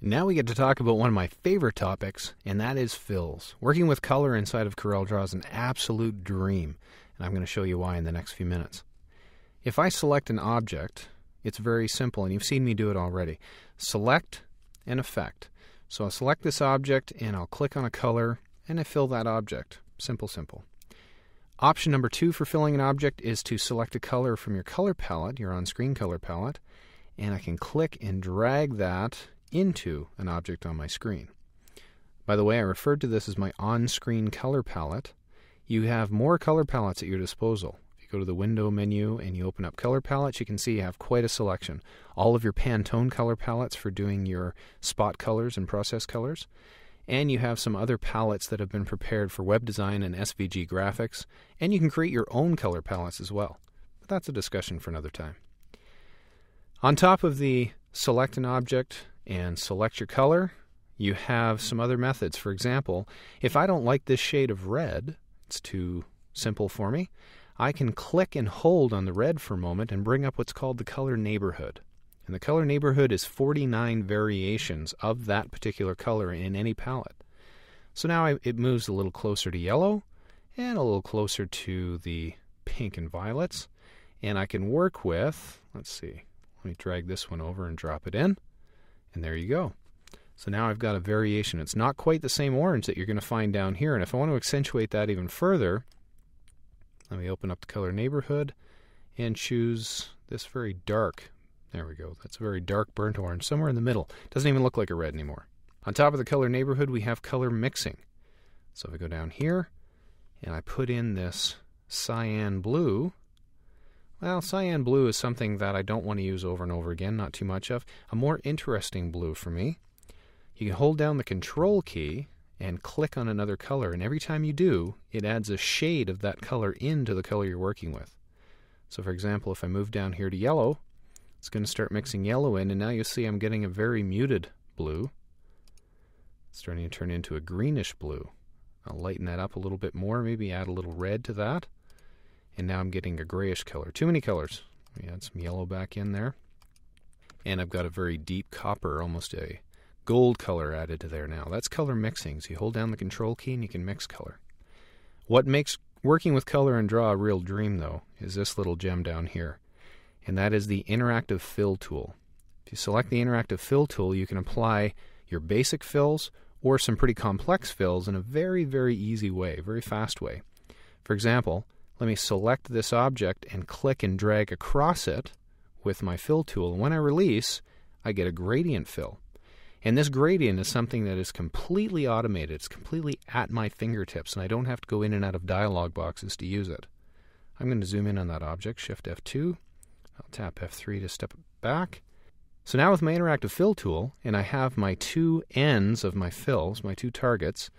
Now we get to talk about one of my favorite topics, and that is fills. Working with color inside of Corel Draw is an absolute dream, and I'm going to show you why in the next few minutes. If I select an object, it's very simple, and you've seen me do it already. Select and effect. So I'll select this object, and I'll click on a color, and I fill that object. Simple, simple. Option number 2 for filling an object is to select a color from your color palette, your on-screen color palette, and I can click and drag that into an object on my screen. By the way, I referred to this as my on-screen color palette. You have more color palettes at your disposal. If you go to the window menu and you open up color palettes, you can see you have quite a selection. All of your Pantone color palettes for doing your spot colors and process colors. And you have some other palettes that have been prepared for web design and SVG graphics. And you can create your own color palettes as well. But that's a discussion for another time. On top of the select an object and select your color, you have some other methods. For example, if I don't like this shade of red, it's too simple for me, I can click and hold on the red for a moment and bring up what's called the color neighborhood. And the color neighborhood is 49 variations of that particular color in any palette. So now it moves a little closer to yellow and a little closer to the pink and violets. And I can work with, let's see, let me drag this one over and drop it in. And there you go. So now I've got a variation. It's not quite the same orange that you're going to find down here. And if I want to accentuate that even further, let me open up the color neighborhood and choose this very dark. There we go. That's a very dark burnt orange, somewhere in the middle. Doesn't even look like a red anymore. On top of the color neighborhood, we have color mixing. So if I go down here and I put in this cyan blue, well, cyan blue is something that I don't want to use over and over again, not too much of. A more interesting blue for me. You can hold down the control key and click on another color, and every time you do, it adds a shade of that color into the color you're working with. So for example, if I move down here to yellow, it's going to start mixing yellow in, and now you'll see I'm getting a very muted blue. It's starting to turn into a greenish blue. I'll lighten that up a little bit more, maybe add a little red to that. And now I'm getting a grayish color. Too many colors. Let me add some yellow back in there. And I've got a very deep copper, almost a gold color added to there now. That's color mixing. So you hold down the control key and you can mix color. What makes working with color and draw a real dream, though, is this little gem down here. And that is the interactive fill tool. If you select the interactive fill tool, you can apply your basic fills or some pretty complex fills in a very, very easy way, very fast way. For example, let me select this object and click and drag across it with my fill tool. And when I release, I get a gradient fill. And this gradient is something that is completely automated. It's completely at my fingertips, and I don't have to go in and out of dialog boxes to use it. I'm going to zoom in on that object, Shift F2. I'll tap F3 to step it back. So now with my interactive fill tool, and I have my two ends of my fills, my two targets,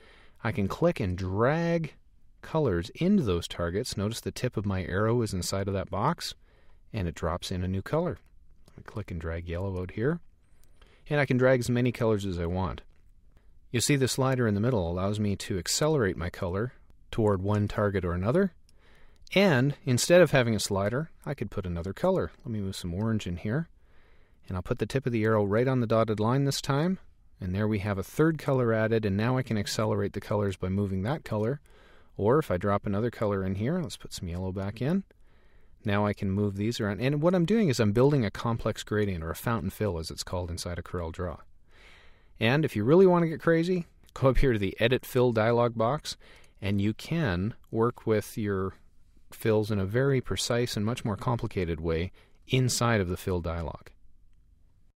I can click and drag colors into those targets. Notice the tip of my arrow is inside of that box, and it drops in a new color. I click and drag yellow out here, and I can drag as many colors as I want. You see the slider in the middle allows me to accelerate my color toward one target or another, and instead of having a slider, I could put another color. Let me move some orange in here, and I'll put the tip of the arrow right on the dotted line this time, and there we have a third color added, and now I can accelerate the colors by moving that color. Or if I drop another color in here, let's put some yellow back in. Now I can move these around. And what I'm doing is I'm building a complex gradient, or a fountain fill as it's called inside of Corel Draw. And if you really want to get crazy, go up here to the Edit Fill dialog box, and you can work with your fills in a very precise and much more complicated way inside of the fill dialog.